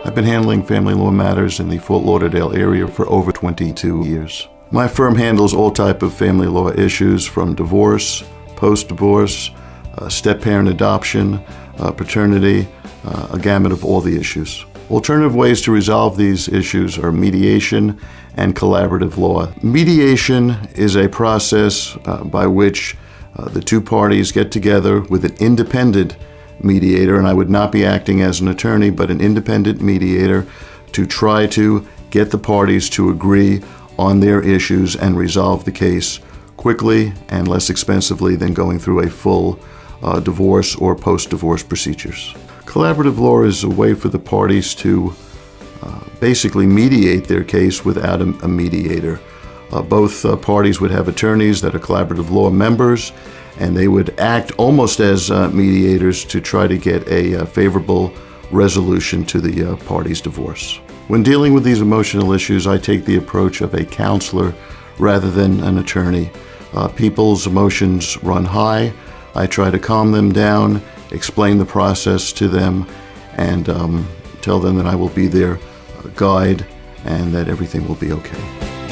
I've been handling family law matters in the Fort Lauderdale area for over 22 years. My firm handles all types of family law issues, from divorce, post-divorce, step-parent adoption, paternity, a gamut of all the issues. Alternative ways to resolve these issues are mediation and collaborative law. Mediation is a process by which the two parties get together with an independent mediator, and I would not be acting as an attorney, but an independent mediator, to try to get the parties to agree on their issues and resolve the case quickly and less expensively than going through a full divorce or post-divorce procedures. Collaborative law is a way for the parties to basically mediate their case without a mediator. Both parties would have attorneys that are collaborative law members, and they would act almost as mediators to try to get a favorable resolution to the parties' divorce. When dealing with these emotional issues, I take the approach of a counselor rather than an attorney. People's emotions run high. I try to calm them down, explain the process to them, and tell them that I will be their guide and that everything will be okay.